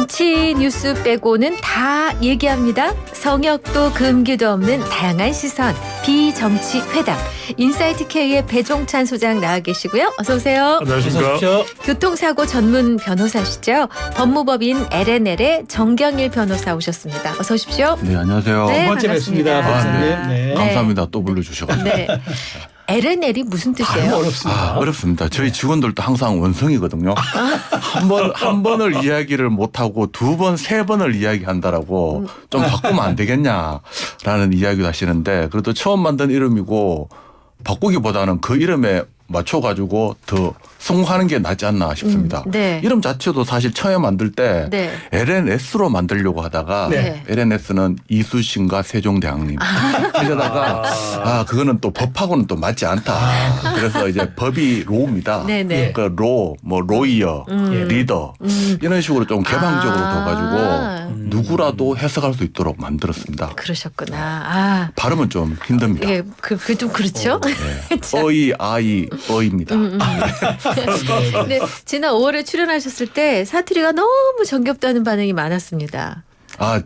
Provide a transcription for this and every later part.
정치 뉴스 빼고는 다 얘기합니다. 성역도 금기도 없는 다양한 시선. 비정치 회담. 인사이트 K의 배종찬 소장 나와 계시고요. 어서 오세요. 안녕하십니까. 교통사고 전문 변호사시죠. 법무법인 LNL의 정경일 변호사 오셨습니다. 어서 오십시오. 네, 안녕하세요. 네, 두 번째 뵙습니다. 반갑습니다. 네. 감사합니다. 또 불러주셔가지고. 네. LNL이 무슨 뜻이에요? 어렵습니다. 어렵습니다. 저희 직원들도 항상 원성이거든요. 한 번을 이야기를 못하고 두 번, 세 번을 이야기한다라고 좀 바꾸면 안 되겠냐라는 이야기도 하시는데 그래도 처음 만든 이름이고 바꾸기보다는 그 이름에 맞춰가지고 더 성공하는 게 낫지 않나 싶습니다. 네. 이름 자체도 사실 처음에 만들 때 네. LNS로 만들려고 하다가 네. LNS는 이수신과 세종대왕님 그러다가 그거는 또 법하고는 또 맞지 않다. 그래서 이제 법이 로우입니다. 네네. 그 로이어, 리더 이런 식으로 좀 개방적으로 둬가지고 누구라도 해석할 수 있도록 만들었습니다. 그러셨구나. 발음은 좀 힘듭니다. 예, 그 좀 그렇죠. 어이, 아이, 어입니다. 근데 지난 5월에 출연하셨을 때 사투리가 너무 정겹다는 반응이 많았습니다.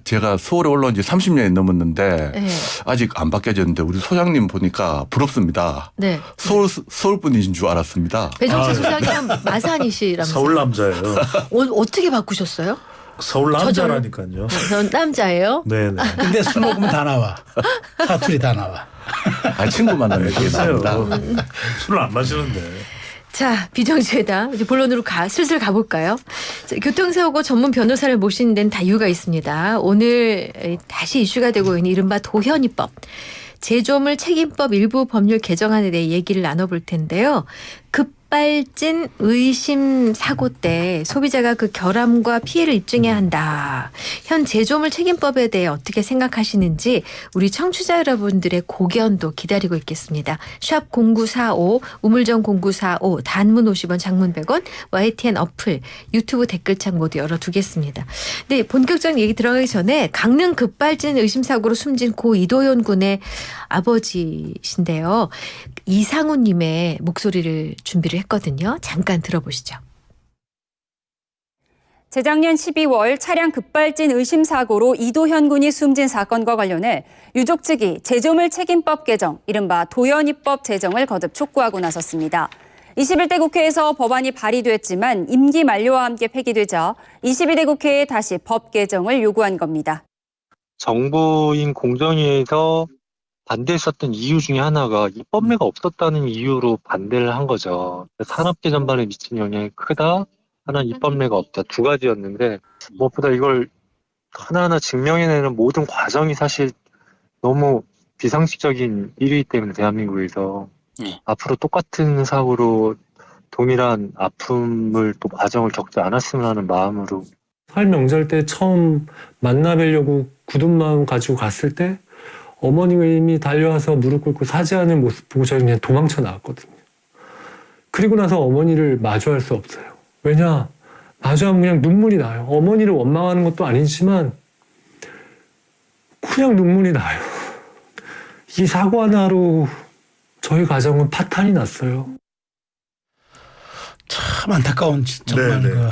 제가 서울에 올라온 지 30년이 넘었는데 네. 아직 안 바뀌어졌는데 우리 소장님 보니까 부럽습니다. 네. 서울 분이신 줄 알았습니다. 배종찬 소장님은 마산이시라면서요. 서울 남자예요. 어떻게 바꾸셨어요? 서울 남자라니까요. 전 남자예요. 네네. 근데 술 먹으면 다 나와. 사투리 다 나와. 친구 만나면 이렇게 나옵니다. 술을 안 마시는데. 자, 비정치회담 이제 본론으로 슬슬 가볼까요? 자, 교통사고 전문 변호사를 모시는 데는 다 이유가 있습니다. 오늘 다시 이슈가 되고 있는 이른바 도현이법. 제조물 책임법 일부 법률 개정안에 대해 얘기를 나눠볼 텐데요. 급발진 의심 사고 때 소비자가 그 결함과 피해를 입증해야 한다. 현 제조물 책임법에 대해 어떻게 생각하시는지 우리 청취자 여러분들의 고견도 기다리고 있겠습니다. 샵 0945 우물정 0945 단문 50원 장문 100원 YTN 어플 유튜브 댓글창 모두 열어두겠습니다. 네, 본격적인 얘기 들어가기 전에 강릉 급발진 의심 사고로 숨진 고 이도현 군의 아버지신데요. 이상훈 님의 목소리를 준비를 했거든요. 잠깐 들어보시죠. 재작년 12월 차량 급발진 의심 사고로 이도현 군이 숨진 사건과 관련해 유족 측이 제조물 책임법 개정, 이른바 도현이법 제정을 거듭 촉구하고 나섰습니다. 21대 국회에서 법안이 발의됐지만 임기 만료와 함께 폐기되자 22대 국회에 다시 법 개정을 요구한 겁니다. 정부인 공정위에서 반대했었던 이유 중에 하나가 입법례가 없었다는 이유로 반대를 한 거죠. 산업계 전반에 미친 영향이 크다, 하나는 입법례가 없다, 두 가지였는데 무엇보다 이걸 하나하나 증명해내는 모든 과정이 사실 너무 비상식적인 일이기 때문에 대한민국에서 앞으로 똑같은 사고로 동일한 아픔을 또 과정을 겪지 않았으면 하는 마음으로 설 명절 때 처음 만나뵈려고 굳은 마음 가지고 갔을 때 어머니가 이미 달려와서 무릎 꿇고 사죄하는 모습 보고 저는 그냥 도망쳐 나왔거든요. 그리고 나서 어머니를 마주할 수 없어요. 왜냐? 마주하면 그냥 눈물이 나요. 어머니를 원망하는 것도 아니지만 그냥 눈물이 나요. 이 사고 하나로 저희 가정은 파탄이 났어요. 참 안타까운 정말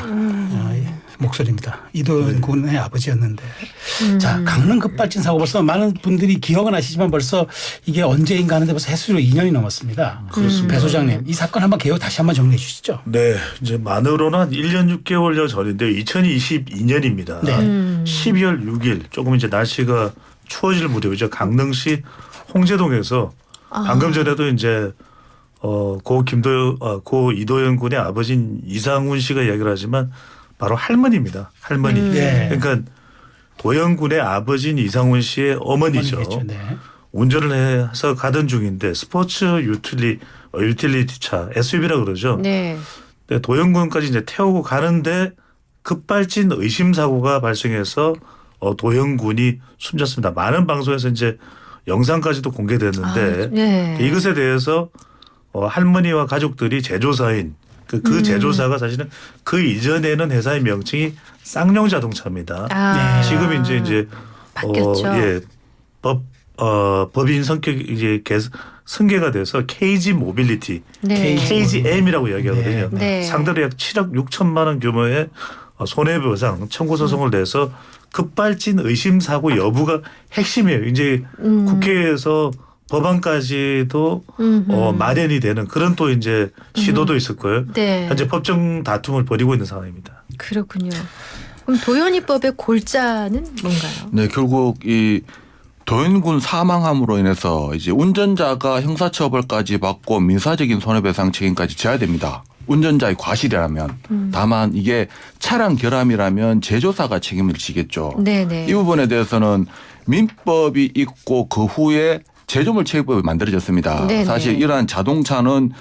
목소리입니다. 이도현 군의 아버지였는데. 자, 강릉 급발진 사고 벌써 많은 분들이 기억은 하시지만 벌써 이게 언제인가 하는데 벌써 횟수로 2년이 넘었습니다. 그렇습니다. 배 소장님, 이 사건 한번 개요 다시 한번 정리해 주시죠. 네. 이제 만으로는 한 1년 6개월여 전인데 2022년입니다. 네. 12월 6일 조금 이제 날씨가 추워질 무렵이죠. 강릉시 홍제동에서 방금 전에도 이제 고 이도현 군의 아버지인 이상훈 씨가 이야기를 하지만 바로 할머니입니다. 할머니. 네. 그러니까 도현 군의 아버지인 이상훈 씨의 어머니죠. 네. 운전을 해서 가던 중인데 스포츠 유틸리티차 SUV라 그러죠. 네. 네, 도현 군까지 이제 태우고 가는데 급발진 의심 사고가 발생해서 도현 군이 숨졌습니다. 많은 방송에서 이제 영상까지도 공개됐는데 이것에 대해서 할머니와 가족들이 제조사인 그 제조사가 사실은 그 이전에는 회사의 명칭이 쌍용 자동차입니다. 지금 이제 바뀌었죠. 법인 성격이 이제 승계가 돼서 KG 모빌리티, 네. KGM이라고 이야기하거든요. 네. 상대로 약 7억 6천만 원 규모의 손해배상 청구 소송을 내서 급발진 의심 사고 여부가 핵심이에요. 이제 국회에서 법안까지도 마련이 되는 그런 또 이제 시도도 있을 거예요. 네. 현재 법정 다툼을 벌이고 있는 상황입니다. 그렇군요. 그럼 도현이법의 골자는 뭔가요? 네, 결국 이 도현군 사망함으로 인해서 이제 운전자가 형사처벌까지 받고 민사적인 손해배상 책임까지 져야 됩니다. 운전자의 과실이라면. 다만 이게 차량 결함이라면 제조사가 책임을 지겠죠. 네네. 이 부분에 대해서는 민법이 있고 그 후에 제조물 체계법이 만들어졌습니다. 네네. 사실 이러한 자동차는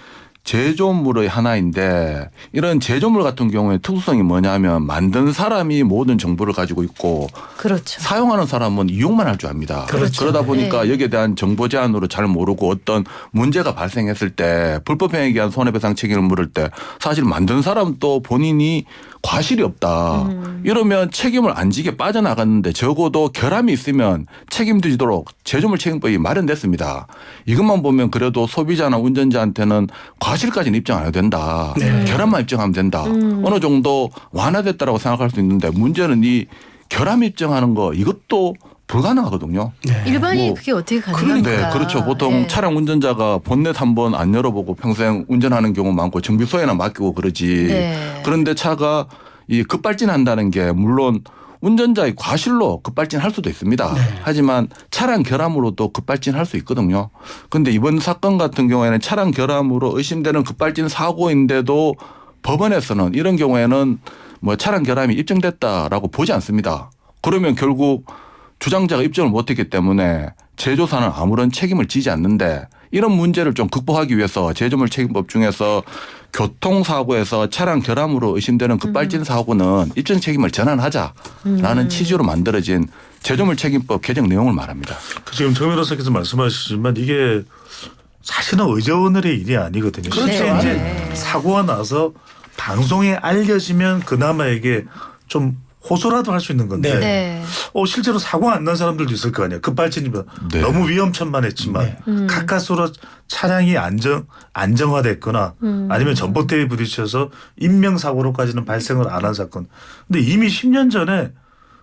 제조물의 하나인데 이런 제조물 같은 경우에 특수성이 뭐냐면 만든 사람이 모든 정보를 가지고 있고 그렇죠. 사용하는 사람은 이용만 할 줄 압니다. 그렇죠. 그러다 보니까 네. 여기에 대한 정보 제한으로 잘 모르고 어떤 문제가 발생했을 때 불법 행위에 의한 손해배상 책임을 물을 때 사실 만든 사람도 본인이 과실이 없다. 이러면 책임을 안 지게 빠져나갔는데 적어도 결함이 있으면 책임지도록 제조물 책임법이 마련됐습니다. 이것만 보면 그래도 소비자나 운전자한테는 과실까지는 입증 안 해도 된다. 네. 결함만 입증하면 된다. 어느 정도 완화됐다라고 생각할 수 있는데 문제는 이 결함 입증하는 거 이것도 불가능하거든요. 네. 일반인이 뭐 그게 어떻게 가능합니까? 네, 그렇죠. 보통 네. 차량 운전자가 본넷 한번 안 열어보고 평생 운전하는 경우 많고 정비소에나 맡기고 그러지. 네. 그런데 차가 이 급발진한다는 게 물론 운전자의 과실로 급발진할 수도 있습니다. 네. 하지만 차량 결함으로도 급발진할 수 있거든요. 그런데 이번 사건 같은 경우에는 차량 결함으로 의심되는 급발진 사고인데도 법원에서는 이런 경우에는 뭐 차량 결함이 입증됐다라고 보지 않습니다. 그러면 결국 주장자가 입증을 못했기 때문에 제조사는 아무런 책임을 지지 않는데 이런 문제를 좀 극복하기 위해서 제조물 책임법 중에서 교통사고에서 차량 결함으로 의심되는 급발진 사고는 입증 책임을 전환하자라는 취지로 만들어진 제조물 책임법 개정 내용을 말합니다. 지금 정 변호사께서 말씀하시지만 이게 사실은 어제오늘의 일이 아니거든요. 그렇죠. 실제 네. 이제 네. 사고가 나서 방송에 알려지면 그나마 이게 좀 호소라도 할 수 있는 건데 네. 실제로 사고 안 난 사람들도 있을 거 아니에요. 급발진이면 네. 너무 위험천만했지만 네. 가까스로 차량이 안정화됐거나 아니면 전봇대에 부딪혀서 인명사고로까지는 발생을 안 한 사건. 근데 이미 10년 전에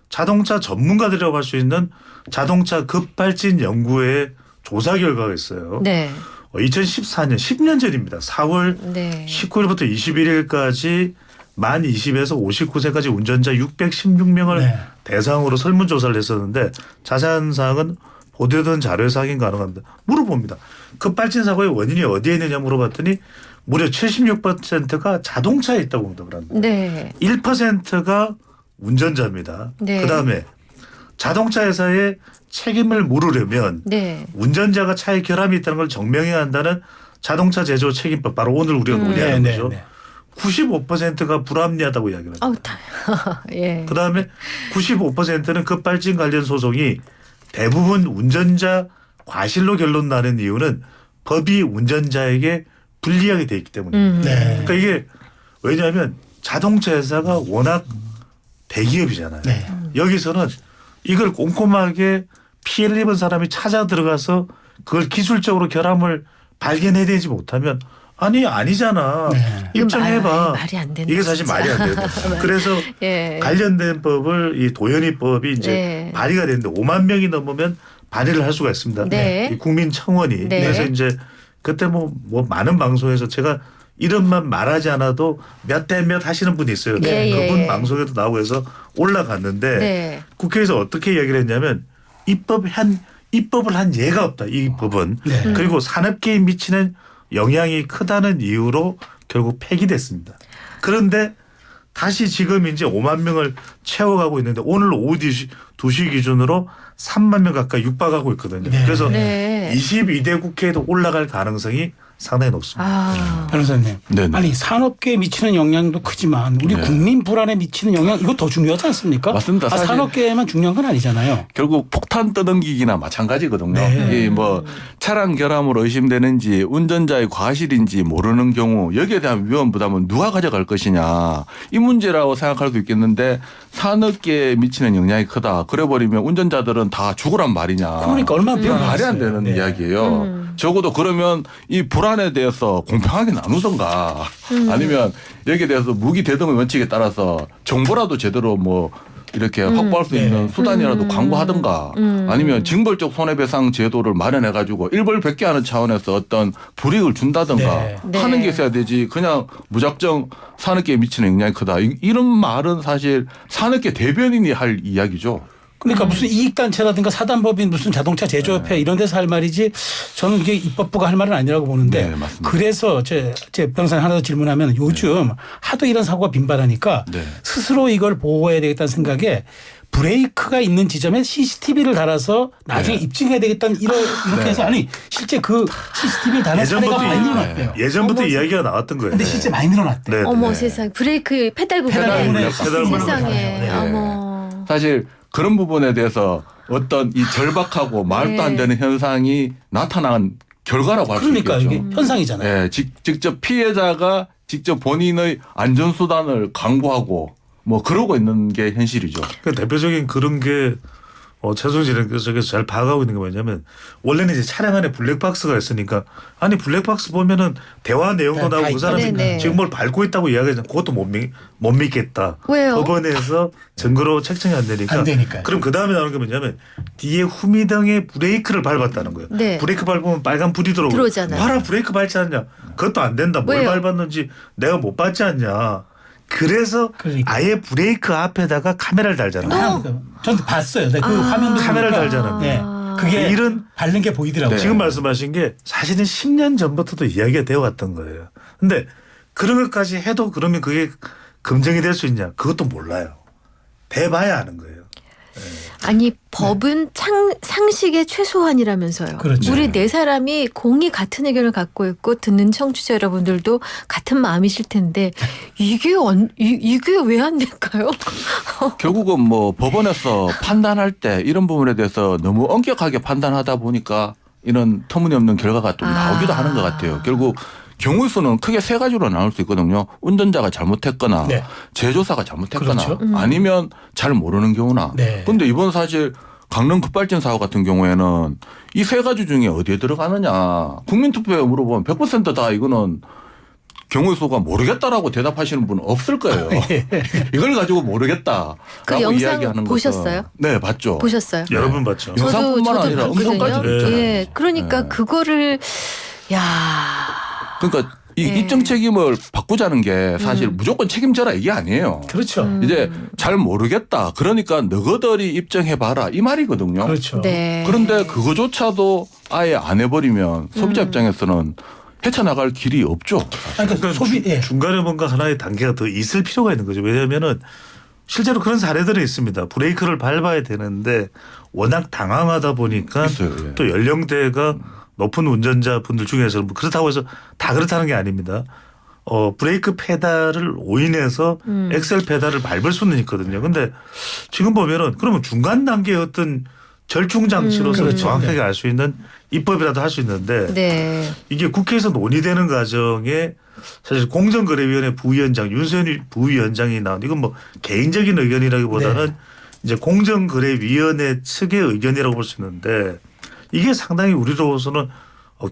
자동차 전문가들이라고 할 수 있는 자동차 급발진 연구회의 조사 결과가 있어요. 네. 2014년 10년 전입니다. 4월 네. 19일부터 21일까지 만 20에서 59세까지 운전자 616명을 네. 대상으로 설문조사를 했었는데 자세한 사항은 보도된 자료에서 확인 가능합니다. 물어봅니다. 급발진 사고의 원인이 어디에 있느냐 물어봤더니 무려 76%가 자동차에 있다고 응답을 합니다. 네. 1%가 운전자입니다. 네. 그다음에 자동차 회사에 책임을 물으려면 네. 운전자가 차에 결함이 있다는 걸 증명해야 한다는 자동차 제조 책임법 바로 오늘 우리가 논의하는 네, 거죠. 네. 95%가 불합리하다고 이야기를 합니다. 아우 예. 그다음에 95%는 급발진 관련 소송이 대부분 운전자 과실로 결론 나는 이유는 법이 운전자에게 불리하게 돼 있기 때문입니다. 네. 그러니까 이게 왜냐하면 자동차 회사가 워낙 대기업이잖아요. 네. 여기서는 이걸 꼼꼼하게 피해를 입은 사람이 찾아 들어가서 그걸 기술적으로 결함을 발견해내지 못하면 아니잖아. 네. 입증해봐. 말이 안 된다. 이게 사실 진짜. 말이 안 돼요. 그래서 예. 관련된 법을 이 도현이법이 이제 네. 발의가 됐는데 5만 명이 넘으면 발의를 할 수가 있습니다. 네. 이 국민청원이. 네. 그래서 이제 그때 뭐 많은 방송에서 제가 이름만 말하지 않아도 몇 대 몇 하시는 분이 있어요. 네, 그분 예. 방송에도 나오고 해서 올라갔는데 네. 국회에서 어떻게 얘기를 했냐면 입법을 한 예가 없다. 이 법은. 네. 그리고 산업계에 미치는 영향이 크다는 이유로 결국 폐기됐습니다. 그런데 다시 지금 이제 5만 명을 채워가고 있는데 오늘 오후 2시 기준으로 3만 명 가까이 육박하고 있거든요. 네. 그래서 네. 22대 국회에도 올라갈 가능성이 상당히 높습니다. 아. 변호사님. 네네. 아니 산업계에 미치는 영향도 크지만 우리 네. 국민 불안에 미치는 영향 이거 더 중요하지 않습니까? 맞습니다. 사실 산업계에만 중요한 건 아니잖아요. 결국 폭탄 떠넘기기나 마찬가지거든요. 네. 이 뭐 차량 결함으로 의심되는지 운전자의 과실인지 모르는 경우 여기에 대한 위험 부담은 누가 가져갈 것이냐 이 문제라고 생각할 수 있겠는데 산업계에 미치는 영향이 크다. 그래 버리면 운전자들은 다 죽으란 말이냐. 그러니까 얼마나 이건 말이 안 불안하겠어요. 되는 네. 이야기예요. 적어도 그러면 이 불안에 대해서 공평하게 나누던가 아니면 여기에 대해서 무기 대등의 원칙에 따라서 정보라도 제대로 뭐 이렇게 확보할 수 있는 수단이라도 광고하든가 아니면 징벌적 손해배상 제도를 마련해 가지고 일벌백계하는 차원에서 어떤 불이익을 준다든가 네. 하는 네. 게 있어야 되지 그냥 무작정 산업계에 미치는 영향이 크다. 이런 말은 사실 산업계 대변인이 할 이야기죠. 그러니까 무슨 이익단체라든가 사단법인 무슨 자동차 제조협회 이런 데서 할 말이지 저는 이게 입법부가 할 말은 아니라고 보는데 네, 맞습니다. 그래서 제 변호사님 하나 더 질문하면 요즘 하도 이런 사고가 빈발하니까 네. 스스로 이걸 보호해야 되겠다는 생각에 브레이크가 있는 지점에 CCTV를 달아서 나중에 네. 입증해야 되겠다는 이렇게 해서 아니 실제 그 CCTV를 달는 사례가 많이 늘어났대요. 예전부터 이야기가 나왔던 거예요. 근데 실제 많이 늘어났대. 네, 어머 네. 세상 브레이크 페달 페달 부분에 부분에 세상에 네. 어머. 사실 그런 부분에 대해서 어떤 이 절박하고 말도 안 되는 현상이 나타난 결과라고 할 수 그러니까 있겠죠. 이게 현상이잖아요. 네, 직접 피해자가 직접 본인의 안전수단을 강구하고 뭐 그러고 있는 게 현실이죠. 그 대표적인 그런 게 최순실에서 잘 파악하고 있는 게 뭐냐면 원래는 이제 차량 안에 블랙박스가 있으니까 아니 블랙박스 보면은 대화 내용도 다 나오고 그 사람이 네네. 지금 뭘 밟고 있다고 이야기하잖아. 그것도 못 믿겠다. 왜요? 법원에서 증거로 책정이 안 되니까. 안 되니까요. 그럼 그 다음에 나오는 게 뭐냐면 뒤에 후미등에 브레이크를 밟았다는 거예요. 네. 브레이크 밟으면 빨간 불이 들어오잖아요. 봐라 브레이크 밟지 않냐. 그것도 안 된다. 뭘 왜요? 밟았는지 내가 못 봤지 않냐. 그래서 그러니까. 아예 브레이크 앞에다가 카메라를 달잖아요. 저는 봤어요. 네, 그 화면도 카메라를 보니까. 달잖아요. 네. 그게 이런 밟는 게 보이더라고요. 지금 말씀하신 게 사실은 10년 전부터도 이야기가 되어 왔던 거예요. 근데 그런 것까지 해도 그러면 그게 검증이 될 수 있냐? 그것도 몰라요. 돼봐야 아는 거예요. 아니 법은 상식의 최소한이라면서요. 그렇죠. 우리 네 사람이 공이 같은 의견을 갖고 있고 듣는 청취자 여러분들도 같은 마음이실 텐데 이게 왜 안 될까요? 결국은 뭐 법원에서 판단할 때 이런 부분에 대해서 너무 엄격하게 판단하다 보니까 이런 터무니없는 결과가 좀 나오기도 하는 것 같아요. 결국 경우의 수는 크게 세 가지로 나눌 수 있거든요. 운전자가 잘못했거나 네. 제조사가 잘못했거나 그렇죠. 아니면 잘 모르는 경우나. 네. 그런데 이번 사실 강릉 급발진 사고 같은 경우에는 이 세 가지 중에 어디에 들어가느냐. 국민투표에 물어보면 100%다 이거는 경우의 수가 모르겠다라고 대답하시는 분은 없을 거예요. 이걸 가지고 모르겠다라고 그 영상 이야기하는 보셨어요? 것은 네, 봤죠. 보셨어요? 여러 번 봤죠. 영상뿐만 아니라 음성까지 봤거든요. 있잖아요. 예, 그러니까 네. 그거를 야. 그러니까 이 네. 입증 책임을 바꾸자는 게 사실 무조건 책임져라 이게 아니에요. 그렇죠. 이제 잘 모르겠다. 그러니까 너희들이 입증해봐라 이 말이거든요. 그렇죠. 네. 그런데 그거조차도 아예 안 해버리면 소비자 입장에서는 헤쳐나갈 길이 없죠. 아니, 그러니까 소비 예. 중간에 뭔가 하나의 단계가 더 있을 필요가 있는 거죠. 왜냐하면은 실제로 그런 사례들이 있습니다. 브레이크를 밟아야 되는데 워낙 당황하다 보니까 있어요, 예. 또 연령대가 높은 운전자분들 중에서는 그렇다고 해서 다 그렇다는 게 아닙니다. 브레이크 페달을 오인해서 엑셀 페달을 밟을 수는 있거든요. 근데 지금 보면은 그러면 중간 단계의 어떤 절충 장치로서 그렇죠. 정확하게 알 수 있는 입법이라도 할 수 있는데 네. 이게 국회에서 논의되는 과정에 사실 공정거래위원회 부위원장 윤석열 부위원장이 나온 이건 뭐 개인적인 의견이라기보다는 이제 공정거래위원회 측의 의견이라고 볼 수 있는데 이게 상당히 우리로서는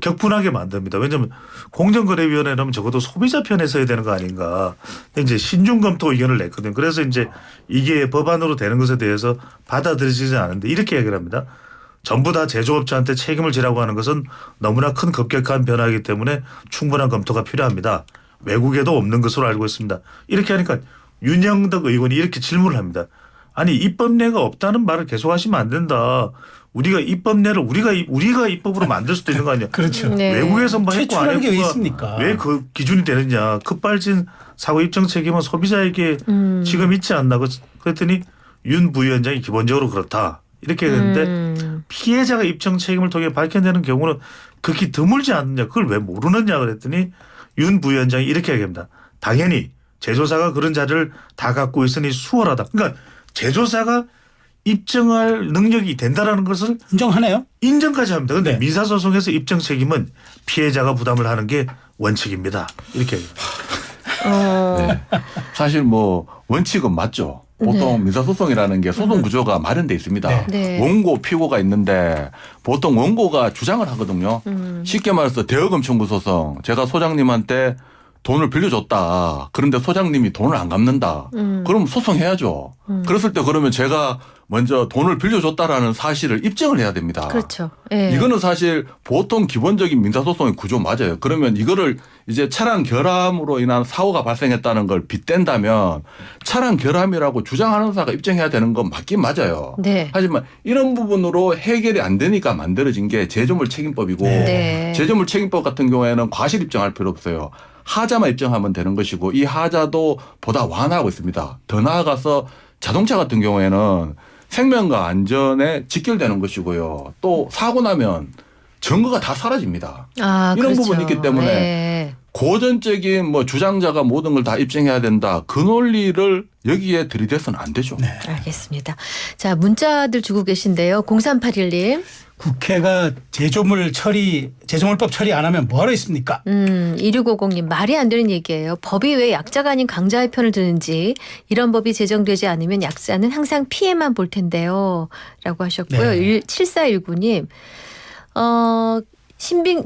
격분하게 만듭니다. 왜냐하면 공정거래위원회라면 적어도 소비자 편에 서야 되는 거 아닌가. 이제 신중검토 의견을 냈거든요. 그래서 이제 이게 법안으로 되는 것에 대해서 받아들여지지 않는데 이렇게 얘기를 합니다. 전부 다 제조업자한테 책임을 지라고 하는 것은 너무나 큰 급격한 변화이기 때문에 충분한 검토가 필요합니다. 외국에도 없는 것으로 알고 있습니다. 이렇게 하니까 윤영덕 의원이 이렇게 질문을 합니다. 아니 입법례가 없다는 말을 계속 하시면 안 된다. 우리가 입법례를 우리가 입법으로 만들 수도 있는 거 아니야. 그렇죠. 네. 외국에서 뭐 했고 안 최초라는 게 왜 했고가 있습니까? 왜 그 기준이 되느냐. 급발진 사고 입증 책임은 소비자에게 지금 있지 않나. 그랬더니 윤 부위원장이 기본적으로 그렇다. 이렇게 했는데 피해자가 입증 책임을 통해 밝혀내는 경우는 극히 드물지 않느냐. 그걸 왜 모르느냐 그랬더니 윤 부위원장이 이렇게 얘기합니다. 당연히 제조사가 그런 자료를 다 갖고 있으니 수월하다. 그러니까 제조사가 입증할 능력이 된다라는 것을 인정하네요. 인정까지 합니다. 그런데 네. 민사소송에서 입증 책임은 피해자가 부담을 하는 게 원칙입니다. 이렇게 얘기합니다. 네. 사실 뭐 원칙은 맞죠. 보통 민사소송이라는 게 소송 구조가 마련돼 있습니다. 네. 네. 원고, 피고가 있는데 보통 원고가 주장을 하거든요. 쉽게 말해서 대여금 청구 소송. 제가 소장님한테 돈을 빌려줬다. 그런데 소장님이 돈을 안 갚는다. 그럼 소송해야죠. 그랬을 때 그러면 제가 먼저 돈을 빌려줬다라는 사실을 입증을 해야 됩니다. 그렇죠. 예. 이거는 사실 보통 기본적인 민사소송의 구조 맞아요. 그러면 이거를 이제 차량 결함으로 인한 사고가 발생했다는 걸 빗댄다면 차량 결함이라고 주장하는 사가 입증해야 되는 건 맞긴 맞아요. 네. 하지만 이런 부분으로 해결이 안 되니까 만들어진 게 제조물 책임법이고 네. 제조물 책임법 같은 경우에는 과실 입증할 필요 없어요. 하자만 입증하면 되는 것이고 이 하자도 보다 완화하고 있습니다. 더 나아가서 자동차 같은 경우에는 생명과 안전에 직결되는 것이고요. 또 사고 나면 증거가 다 사라집니다. 아, 이런 그렇죠. 부분이 있기 때문에 네. 고전적인 뭐 주장자가 모든 걸 다 입증해야 된다. 그 논리를 여기에 들이대서는 안 되죠. 네. 알겠습니다. 자, 문자들 주고 계신데요. 0381님. 국회가 제조물법 처리 안 하면 뭐하러 있습니까? 2650님 말이 안 되는 얘기예요. 법이 왜 약자가 아닌 강자의 편을 드는지 이런 법이 제정되지 않으면 약자는 항상 피해만 볼 텐데요. 라고 하셨고요. 네. 7419님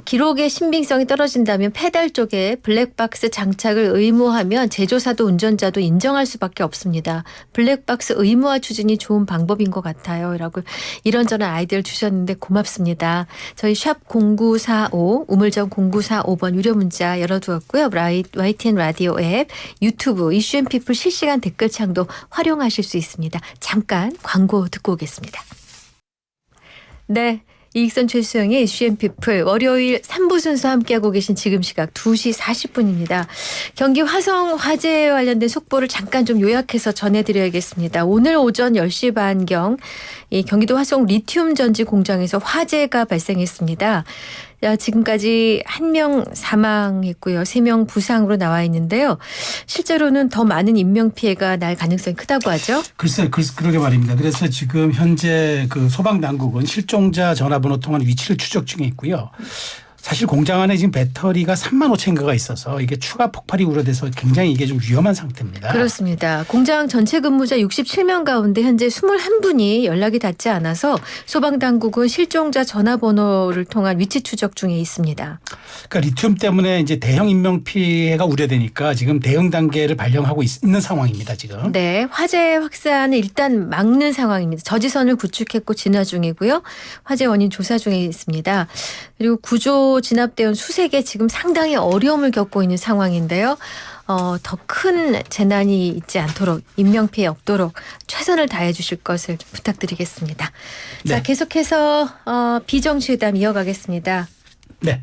기록의 신빙성이 떨어진다면 페달 쪽에 블랙박스 장착을 의무화하면 제조사도 운전자도 인정할 수밖에 없습니다. 블랙박스 의무화 추진이 좋은 방법인 것 같아요. 라고 이런저런 아이디어를 주셨는데 고맙습니다. 저희 샵 0945 우물정 0945번 유료 문자 열어두었고요. YTN 라디오 앱, 유튜브 이슈앤피플 실시간 댓글창도 활용하실 수 있습니다. 잠깐 광고 듣고 오겠습니다. 네. 이익선 최수영의 이슈앤피플 월요일 3부 순서 함께하고 계신 지금 시각 2시 40분입니다. 경기 화성 화재에 관련된 속보를 잠깐 좀 요약해서 전해드려야겠습니다. 오늘 오전 10시 반경 이 경기도 화성 리튬 전지 공장에서 화재가 발생했습니다. 지금까지 1명 사망했고요. 3명 부상으로 나와 있는데요. 실제로는 더 많은 인명피해가 날 가능성이 크다고 하죠. 글쎄, 그러게 말입니다. 그래서 지금 현재 그 소방당국은 실종자 전화번호 통한 위치를 추적 중에 있고요. 사실 공장 안에 지금 배터리가 3만 5천 개가 있어서 이게 추가 폭발이 우려돼서 굉장히 이게 좀 위험한 상태입니다. 그렇습니다. 공장 전체 근무자 67명 가운데 현재 21분이 연락이 닿지 않아서 소방당국은 실종자 전화번호를 통한 위치 추적 중에 있습니다. 그러니까 리튬 때문에 이제 대형 인명 피해가 우려되니까 지금 대응 단계를 발령하고 있는 상황입니다. 지금. 네, 화재 확산을 일단 막는 상황입니다. 저지선을 구축했고 진화 중이고요. 화재 원인 조사 중에 있습니다. 그리고 구조 진압대원 수색에 지금 상당히 어려움을 겪고 있는 상황인데요. 더 큰 재난이 있지 않도록 인명피해 없도록 최선을 다해 주실 것을 좀 부탁드리겠습니다. 자, 네. 계속해서 비정치회담 이어가겠습니다. 네.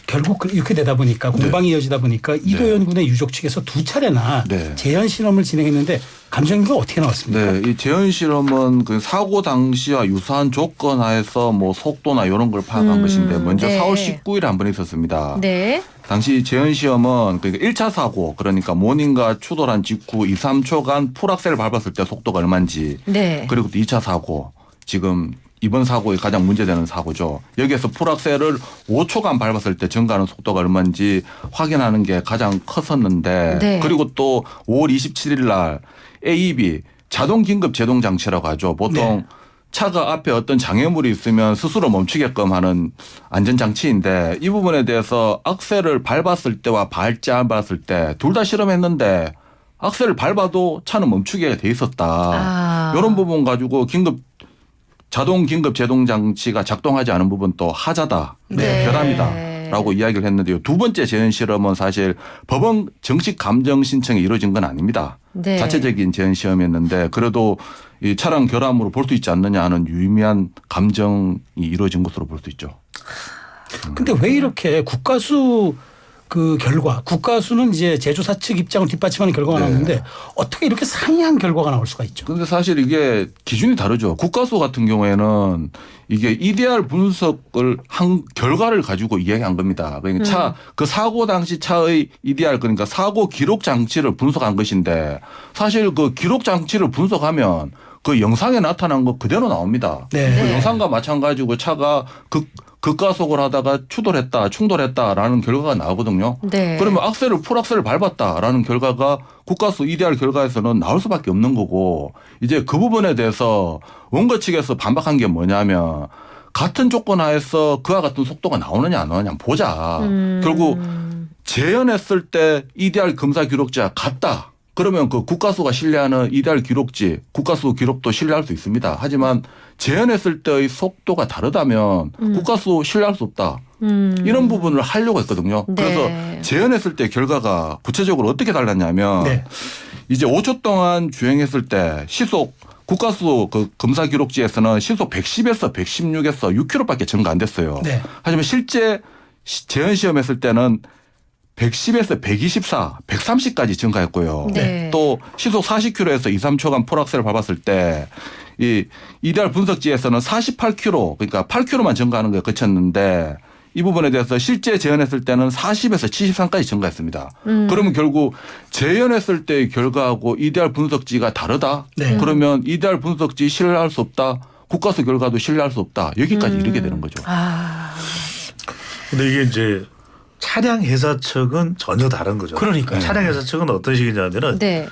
결국 이렇게 되다 보니까 공방이 이어지다 보니까 이도현 군의 유족 측에서 2차례나 네. 재현 실험을 진행했는데 감정이가 어떻게 나왔습니까? 네, 이 재현 실험은 그 사고 당시와 유사한 조건 하에서 뭐 속도나 이런 걸 파악한 것인데 먼저 네. 4월 19일에 한 번 있었습니다. 네. 당시 재현 시험은 그러니까 1차 사고 그러니까 모닝과 추돌한 직후 2, 3초간 풀악셀을 밟았을 때 속도가 얼마인지 네. 그리고 또 2차 사고 지금 이번 사고의 가장 문제되는 사고죠. 여기에서 풀악셀을 5초간 밟았을 때 증가하는 속도가 얼마인지 확인하는 게 가장 컸었는데 네. 그리고 또 5월 27일 날 AEB 자동 긴급 제동 장치라고 하죠. 보통 네. 차가 앞에 어떤 장애물이 있으면 스스로 멈추게끔 하는 안전장치인데 이 부분에 대해서 악셀을 밟았을 때와 밟지 않았을 때 둘 다 실험했는데 악셀을 밟아도 차는 멈추게 돼 있었다. 이런 부분 가지고 자동 긴급 제동 장치가 작동하지 않은 부분 또 하자다. 네. 결함이다라고 이야기를 했는데요. 두 번째 재현 실험은 사실 법원 정식 감정 신청이 이루어진 건 아닙니다. 네. 자체적인 재현 시험이었는데 그래도 이 차량 결함으로 볼 수 있지 않느냐 하는 유의미한 감정이 이루어진 것으로 볼 수 있죠. 근데 왜 이렇게 국가수 그 결과 국가수는 이제 제조사 측 입장을 뒷받침하는 결과가 네. 나오는데 어떻게 이렇게 상이한 결과가 나올 수가 있죠? 그런데 사실 이게 기준이 다르죠. 국가수 같은 경우에는 이게 EDR 분석을 한 결과를 가지고 이야기한 겁니다. 그러니까 그 사고 당시 차의 EDR 그러니까 사고 기록 장치를 분석한 것인데 사실 그 기록 장치를 분석하면 그 영상에 나타난 거 그대로 나옵니다. 네. 그 영상과 마찬가지고 차가 그 급가속을 하다가 충돌했다라는 결과가 나오거든요. 네. 그러면 풀악셀을 밟았다라는 결과가 국가수 EDR 결과에서는 나올 수밖에 없는 거고 이제 그 부분에 대해서 원고 측에서 반박한 게 뭐냐면 같은 조건 하에서 그와 같은 속도가 나오느냐 안 나오느냐 보자. 결국 재연했을 때 EDR 검사 기록지와 같다. 그러면 그 국가수가 신뢰하는 EDR 기록지, 국가수 기록도 신뢰할 수 있습니다. 하지만 재연했을 때의 속도가 다르다면 국가수 신뢰할 수 없다. 이런 부분을 하려고 했거든요. 네. 그래서 재연했을 때 결과가 구체적으로 어떻게 달랐냐면 네. 이제 5초 동안 주행했을 때 시속 국가수 그 검사 기록지에서는 시속 110에서 116에서 6km밖에 증가 안 됐어요. 네. 하지만 실제 재연 시험했을 때는 110에서 124, 130까지 증가했고요. 네. 또 시속 40km에서 2, 3초간 폴악셀을 밟았을 때 이 EDR 분석지에서는 48km 그러니까 8km만 증가하는 걸 거쳤는데 이 부분에 대해서 실제 재연했을 때는 40에서 73까지 증가했습니다. 그러면 결국 재연했을 때의 결과하고 EDR 분석지가 다르다. 네. 그러면 EDR 분석지 신뢰할 수 없다. 국가수 결과도 신뢰할 수 없다. 여기까지 이르게 되는 거죠. 아, 근데 이게 이제 차량 회사 측은 전혀 다른 거죠. 그러니까요. 차량 회사 측은 어떤 식이냐면은 네.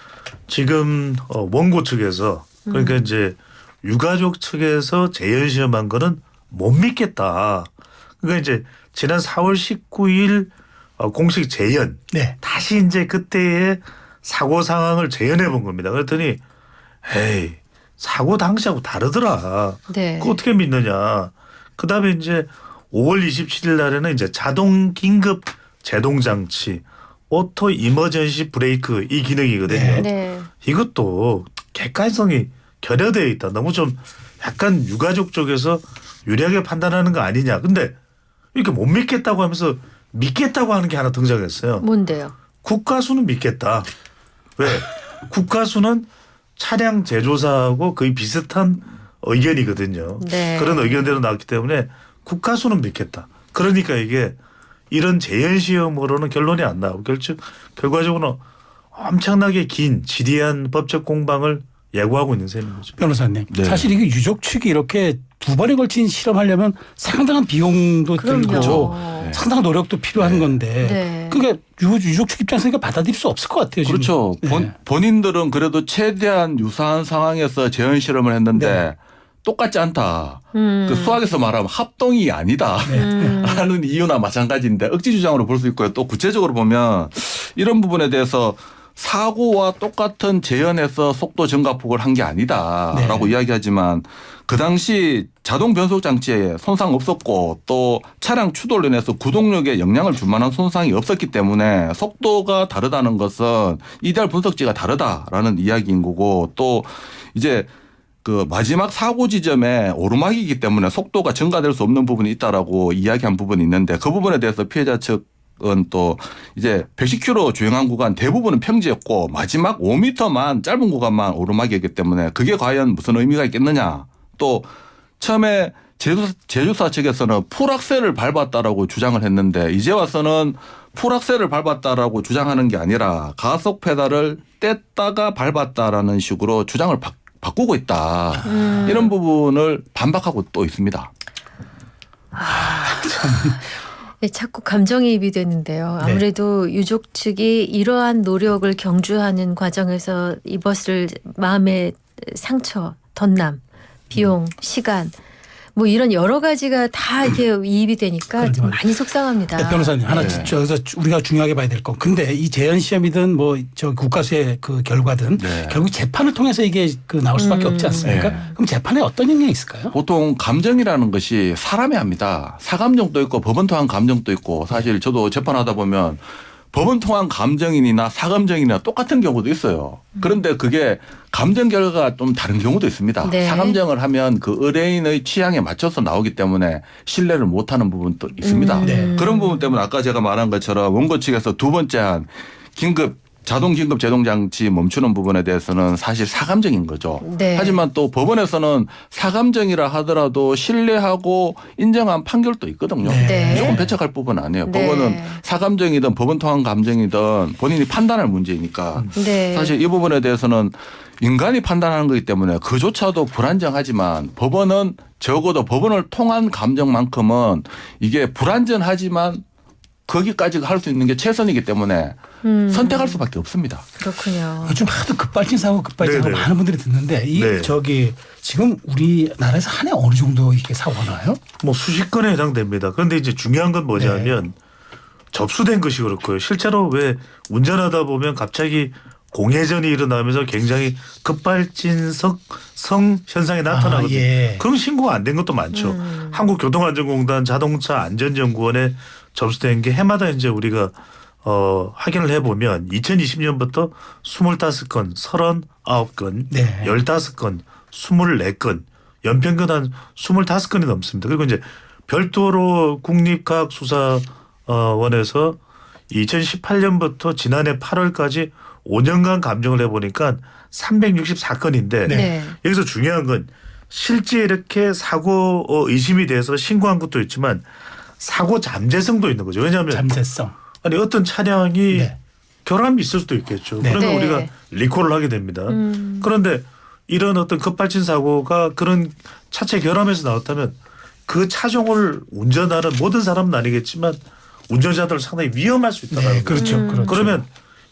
지금 원고 측에서 그러니까 이제 유가족 측에서 재연 시험한 거는 못 믿겠다. 그러니까 이제 지난 4월 19일 공식 재연 네. 다시 이제 그때의 사고 상황을 재연해 본 겁니다. 그랬더니 에이 사고 당시하고 다르더라. 네. 그거 어떻게 믿느냐. 그다음에 이제 5월 27일 날에는 이제 자동 긴급 제동 장치 오토 이머전시 브레이크 이 기능이거든요. 네. 이것도 객관성이 결여되어 있다. 너무 좀 약간 유가족 쪽에서 유리하게 판단하는 거 아니냐. 근데 이렇게 못 믿겠다고 하면서 믿겠다고 하는 게 하나 등장했어요. 뭔데요? 국가수는 믿겠다. 왜? 국가수는 차량 제조사하고 거의 비슷한 의견이거든요. 네. 그런 의견대로 나왔기 때문에 국가수는 믿겠다. 그러니까 이게 이런 재연 시험으로는 결론이 안 나오고 결과적으로는 엄청나게 긴 지리한 법적 공방을 예고하고 있는 셈인 거죠. 변호사님. 네. 사실 이게 유족 측이 이렇게 두 번에 걸친 실험하려면 상당한 비용도 들고 그럼요. 상당한 노력도 필요한 건데 네. 그러니까 유족 측 입장에서 받아들일 수 없을 것 같아요. 지금. 그렇죠. 네. 본인들은 그래도 최대한 유사한 상황에서 재현 실험을 했는데 네. 똑같지 않다. 그 수학에서 말하면 합동이 아니다. 라는 이유나 마찬가지인데 억지 주장으로 볼 수 있고요. 또 구체적으로 보면 이런 부분에 대해서 사고와 똑같은 재현에서 속도 증가폭을 한 게 아니다라고 이야기하지만 그 당시 자동 변속 장치에 손상 없었고 또 차량 추돌로 인해서 구동력에 영향을 줄 만한 손상이 없었기 때문에 속도가 다르다는 것은 EDR 분석지가 다르다라는 이야기인 거고 또 이제 그 마지막 사고 지점에 오르막이기 때문에 속도가 증가될 수 없는 부분이 있다라고 이야기한 부분이 있는데 그 부분에 대해서 피해자 측은 또 이제 110km 주행한 구간 대부분은 평지였고 마지막 5m만 짧은 구간만 오르막이었기 때문에 그게 과연 무슨 의미가 있겠느냐. 또 처음에 제조사 측에서는 풀악셀을 밟았다라고 주장을 했는데 이제 와서는 풀악셀을 밟았다라고 주장하는 게 아니라 가속 페달을 뗐다가 밟았다라는 식으로 주장을 바꾸고 있다. 이런 부분을 반박하고 또 있습니다. 네, 자꾸 감정이입이 되는데요. 아무래도 유족 측이 이러한 노력을 경주하는 과정에서 입었을 마음의 상처, 덧남, 비용, 시간 뭐 이런 여러 가지가 다 이렇게 이입이 되니까 좀 많이 속상합니다. 변호사님 하나 저기서 우리가 중요하게 봐야 될 건 근데 이 재연 시험이든 뭐 저 국가수의 그 결과든 결국 재판을 통해서 이게 그 나올 수밖에 없지 않습니까? 그럼 재판에 어떤 영향이 있을까요? 보통 감정이라는 것이 사람이 합니다. 사감정도 있고 법원 통한 감정도 있고 사실 저도 재판하다 보면 법원 통한 감정인이나 사감정인이나 똑같은 경우도 있어요. 그런데 그게 감정 결과가 좀 다른 경우도 있습니다. 네. 사감정을 하면 그 의뢰인의 취향에 맞춰서 나오기 때문에 신뢰를 못하는 부분도 있습니다. 네. 그런 부분 때문에 아까 제가 말한 것처럼 원고 측에서 두 번째 한 긴급 자동 긴급 제동 장치 멈추는 부분에 대해서는 사실 사감정인 거죠. 네. 하지만 또 법원에서는 사감정이라 하더라도 신뢰하고 인정한 판결도 있거든요. 네. 무조건 배척할 부분은 아니에요. 네. 법원은 사감정이든 법원 통한 감정이든 본인이 판단할 문제니까 네. 사실 이 부분에 대해서는 인간이 판단하는 거기 때문에 그조차도 불안정하지만 법원은 적어도 법원을 통한 감정만큼은 이게 불안전하지만 거기까지 할 수 있는 게 최선이기 때문에 선택할 수밖에 없습니다. 그렇군요. 요즘 하도 급발진 사고 네네. 많은 분들이 듣는데 이 네. 저기 지금 우리나라에서 한 해 어느 정도 이렇게 사고가 나요? 뭐 수십 건에 해당됩니다. 그런데 이제 중요한 건 뭐냐면 접수된 것이 그렇고요. 실제로 왜 운전하다 보면 갑자기 공회전이 일어나면서 굉장히 급발진성 현상이 나타나거든요. 예. 그럼 신고가 안 된 것도 많죠. 한국교통안전공단 자동차 안전연구원에 접수된 게 해마다 이제 우리가 확인을 해보면 2020년부터 25건, 39건, 네. 15건, 24건, 연평균 한 25건이 넘습니다. 그리고 이제 별도로 국립과학수사원에서 2018년부터 지난해 8월까지 5년간 감정을 해보니까 364건인데 네. 여기서 중요한 건 실제 이렇게 사고 의심이 돼서 신고한 것도 있지만 사고 잠재성도 있는 거죠. 왜냐하면 잠재성. 아니 어떤 차량이 네. 결함이 있을 수도 있겠죠. 네. 그러면 네. 우리가 리콜을 하게 됩니다. 그런데 이런 어떤 급발진 사고가 그런 차체 결함에서 나왔다면 그 차종을 운전하는 모든 사람은 아니겠지만 운전자들 상당히 위험할 수 있다는 네, 거예요. 그렇죠. 그렇죠. 그러면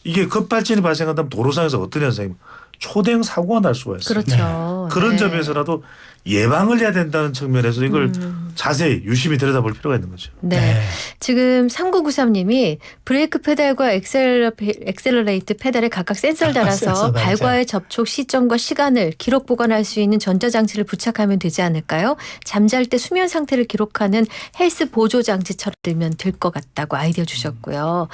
이게 급발진이 발생한다면 도로상에서 어떤 현상이 초대형 사고가 날 수가 있어요. 그렇죠. 그런 네. 점에서라도 예방을 해야 된다는 측면에서 이걸 자세히 유심히 들여다볼 필요가 있는 거죠. 네. 지금 3993님이 브레이크 페달과 엑셀러레이트 페달에 각각 센서를 달아서 센서 달자. 발과의 접촉 시점과 시간을 기록 보관할 수 있는 전자장치를 부착하면 되지 않을까요? 잠잘 때 수면 상태를 기록하는 헬스 보조 장치처럼 들면 될 것 같다고 아이디어 주셨고요.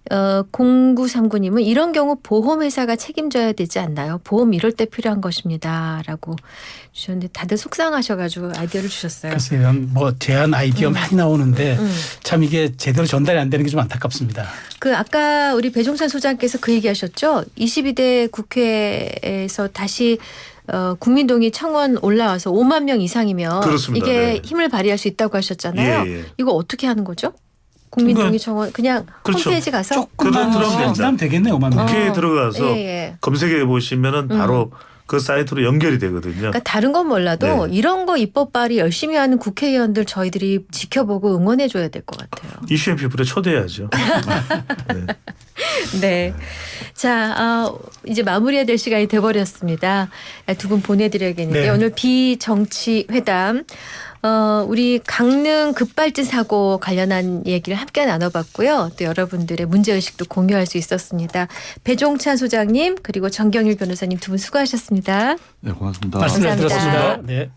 0939님은 이런 경우 보험회사가 책임져야 되지 않나요? 보험 이럴 때 필요한 것입니다. 라고 주셨는데 다들 속상하셔가지고 아이디어를 주셨어요. 그래서 이런 뭐 제안 아이디어 많이 나오는데 참 이게 제대로 전달이 안 되는 게 좀 안타깝습니다. 그 아까 우리 배종찬 소장께서 그 얘기하셨죠. 22대 국회에서 다시 국민동의 청원 올라와서 5만 명 이상이면 그렇습니다. 이게 네. 힘을 발휘할 수 있다고 하셨잖아요. 예, 예. 이거 어떻게 하는 거죠? 국민동의 청원 그냥 그렇죠. 홈페이지 가서 조금만 그대로 들어가면 시간 되겠네요. 5만 명. 국회에 들어가서 예, 예. 검색해 보시면은 바로 그 사이트로 연결이 되거든요. 그러니까 다른 건 몰라도 네. 이런 거 입법 발의 열심히 하는 국회의원들 저희들이 지켜보고 응원해 줘야 될 것 같아요. 이슈 피플에 초대해야죠. 네. 네. 자, 이제 마무리해야 될 시간이 돼버렸습니다. 두 분 보내드려야겠는데 네. 오늘 비정치 회담. 우리 강릉 급발진 사고 관련한 얘기를 함께 나눠봤고요. 또 여러분들의 문제의식도 공유할 수 있었습니다. 배종찬 소장님 그리고 정경일 변호사님 두 분 수고하셨습니다. 네, 고맙습니다. 말씀 잘 감사합니다. 들었습니다. 네.